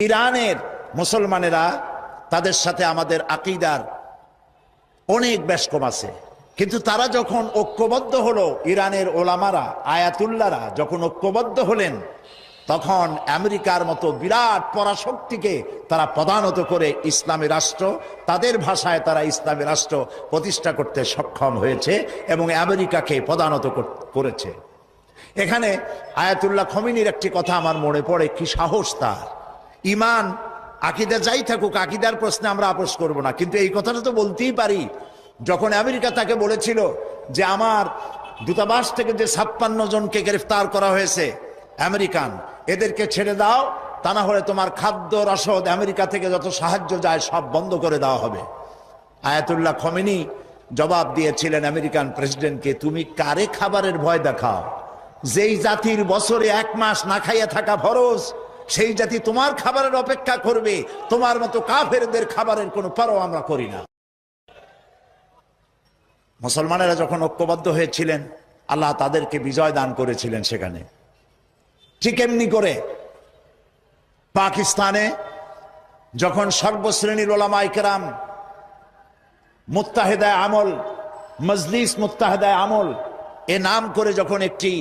ইরানের মুসলমানেরা তাদের সাথে আমাদের আকীদার অনেক বেশকম আছে, কিন্তু তারা যখন ঐক্যবদ্ধ হলো, ইরানের ওলামারা আয়াতুল্লাহরা যখন ঐক্যবদ্ধ হলেন, তখন আমেরিকার মতো বিরাট পরাশক্তিকে তারা পদানত করে ইসলামী রাষ্ট্র, তাদের ভাষায় তারা ইসলামী রাষ্ট্র প্রতিষ্ঠা করতে সক্ষম হয়েছে এবং আমেরিকাকে পদানত করেছে। এখানে আয়াতুল্লাহ খমিনীর একটি কথা আমার মনে পড়ে, কি সাহস তার! ইমান আকীদা যাই থাকুক, আকীদার প্রশ্নে আমরা আপোষ করব না, কিন্তু এই কথাটা তো বলতেই পারি। যখন আমেরিকা তাকে বলেছিল যে আমার দূতাবাস থেকে যে 56 জনকে গ্রেফতার করা হয়েছে আমেরিকান, এদেরকে ছেড়ে দাও, তা না হলে তোমার খাদ্য রসদ আমেরিকা থেকে যত সাহায্য যায় সব বন্ধ করে দেওয়া হবে। আয়াতুল্লাহ খমেনি জবাব দিয়েছিলেন আমেরিকান প্রেসিডেন্টকে, তুমি কারে খাবারের ভয় দেখাও? যেই জাতির বছরে 1 মাস না খাইয়া থাকা ফরজ, সেই জাতি তোমার খাবারের অপেক্ষা করবে? তোমার মতো কাফেরদের খাবারের কোনো পরোয়া আমরা করি না। মুসলমানেরা যখন ঐক্যবদ্ধ হয়েছিলেন, আল্লাহ তাদেরকে বিজয় দান করেছিলেন সেখানে। ঠিক এমনি করে পাকিস্তানে যখন সর্বশ্রেণীর ওলামায়ে কেরাম মুত্তাহিদায়ে আমল, মজলিস মুত্তাহিদায়ে আমল এ নাম করে যখন একটি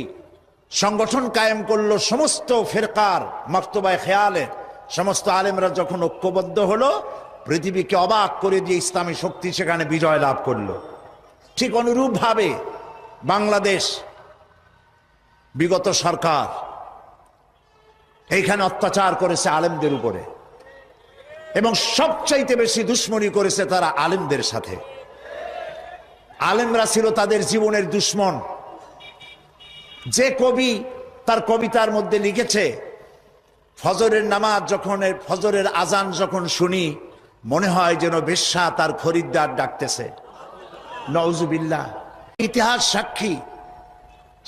সংগঠন কায়েম করলো, সমস্ত ফিরকার মক্তবায়ে খেয়ালে সমস্ত আলেমরা যখন ঐক্যবদ্ধ হলো, পৃথিবীকে অবাক করে দিয়ে ইসলামী শক্তি সেখানে বিজয় লাভ করলো। ঠিক অনুরূপভাবে বাংলাদেশ বিগত সরকার এইখানে অত্যাচার করেছে আলেমদের উপরে, এবং সবচাইতে বেশি দুশ্মনী করেছে তারা আলেমদের সাথে। আলেমরা ছিল তাদের জীবনের দুশ্মন। যে কবি তার কবিতার মধ্যে লিখেছে, ফজরের নামাজ যখন, ফজরের আজান যখন শুনি, মনে হয় যেন বেশ্যা তার খরিদ্দার ডাকতেছে। নাউজুবিল্লাহ। ইতিহাস সাক্ষী,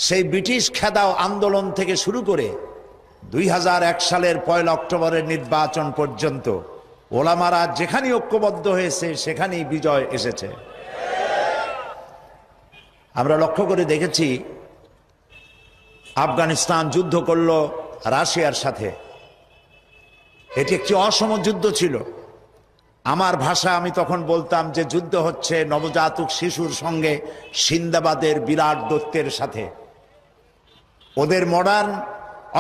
সেই ব্রিটিশ খেদাও আন্দোলন থেকে শুরু করে 2001 সালের 1 অক্টোবরের নির্বাচন পর্যন্ত ওলামারা যেখানে ঐক্যবদ্ধ হয়েছে সেখানেই বিজয় এসেছে। আমরা লক্ষ্য করে দেখেছি, আফগানিস্তান যুদ্ধ করলো রাশিয়ার সাথে। এটি একটি অসম যুদ্ধ ছিল। আমার ভাষা আমি তখন বলতাম যে যুদ্ধ হচ্ছে নবজাতক শিশুর সঙ্গে সিন্দাবাদের বিরাট দৈত্যের সাথে। ওদের মডার্ন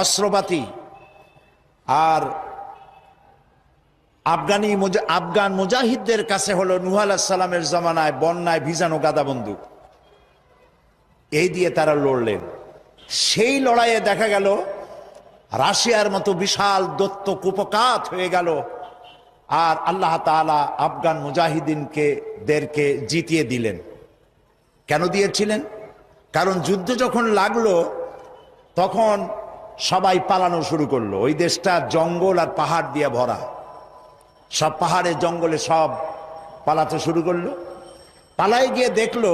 অস্ত্রপাতি আর আফগান মুজাহিদদের কাছে হলো নূহ আলাইহিস সালামের জামানায় বন্যায় ভিজানো গাদা বন্দুক। এই দিয়ে তারা লড়লেন। সেই লড়াইয়ে দেখা গেল রাশিয়ার মতো বিশাল দৈত্য কুপকাত হয়ে গেল, আর আল্লাহ তাআলা আফগান মুজাহিদিনদেরকে জিতিয়ে দিলেন। কেন দিয়েছিলেন? কারণ যুদ্ধ যখন লাগলো তখন সবাই পালানো শুরু করলো। ওই দেশটা জঙ্গল আর পাহাড় দিয়ে ভরা, সব পাহাড়ে জঙ্গলে সব পালাতে শুরু করলো। পালায় গিয়ে দেখলো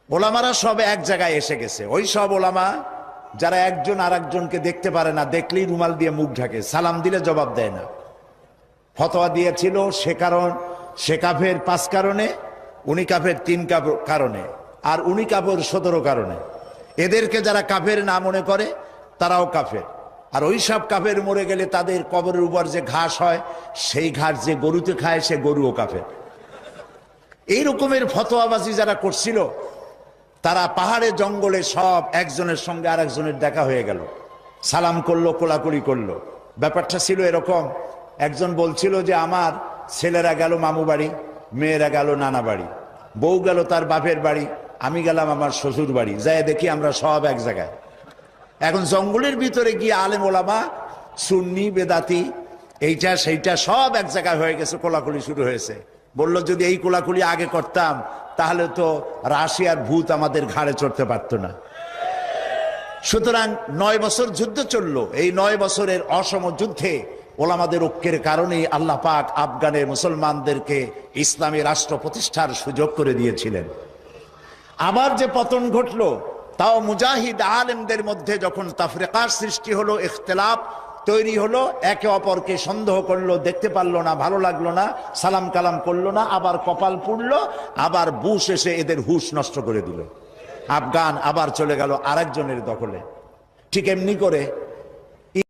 ওলামারা সব এক জায়গায় এসে গেছে। ওই সব ওলামা যারা একজন আর একজনকে দেখতে পারে না, দেখলেই রুমাল দিয়ে মুখ ঢাকে, সালাম দিলে জবাব দেয় না। ফতোয়া দিয়েছিল সে কাফের 5 কারণে, উনি কাফের 3 কারণে, আর উনি কাফের 17 কারণে। এদেরকে যারা কাফের না মনে করে তারাও কাফের। আর ওই সব কাফের মরে গেলে তাদের কবরের উপর যে ঘাস হয়, সেই ঘাস যে গরুতে খায় সে গরুও কাফের। এই রকমের ফতোয়াবাজি যারা করছিল, তারা পাহাড়ে জঙ্গলে সব একজনের সঙ্গে আর একজনের দেখা হয়ে গেল, সালাম করলো, কোলাকুলি করলো। ব্যাপারটা ছিল এরকম, একজন বলছিল যে আমার ছেলেরা গেল মামু বাড়ি, মেয়েরা গেল নানা বাড়ি, বউ গেল তার বাপের বাড়ি, আমি গেলাম আমার শ্বশুর বাড়ি, যাই দেখি আমরা সব এক জায়গায়। এখন জঙ্গলের ভিতরে গিয়ে আলেম ওলামা, সুন্নি বেদাতি, এইটা সেইটা সব এক জায়গায় হয়ে গেছে, কোলাকুলি শুরু হয়েছে। বলল যদি এই কোলাকুলি আগে করতাম তাহলে তো রাশিয়ার ভূত আমাদের ঘাড়ে চড়তে পারত না। সুতরাং 9 বছর যুদ্ধ চললো। এই 9 বছরের অসম যুদ্ধে ওলামাদের ঐক্যের কারণেই আল্লাহ পাক আফগানের মুসলমানদেরকে ইসলামী রাষ্ট্র প্রতিষ্ঠার সুযোগ করে দিয়েছিলেন। আবার যে পতন ঘটলো, তাও মুজাহিদ আলেমদের মধ্যে যখন তাফরিকার সৃষ্টি হলো, ইখতিলাফ তৈরি হলো, একে অপরকে সন্দেহ করলো, দেখতে পারলো না, ভালো লাগলো না, সালাম কালাম করলো না, আবার কপাল পুড়লো, আবার বুশ এসে এদের হুশ নষ্ট করে দিল। আফগান আবার চলে গেল আরেকজনের দখলে। ঠিক এমনি করে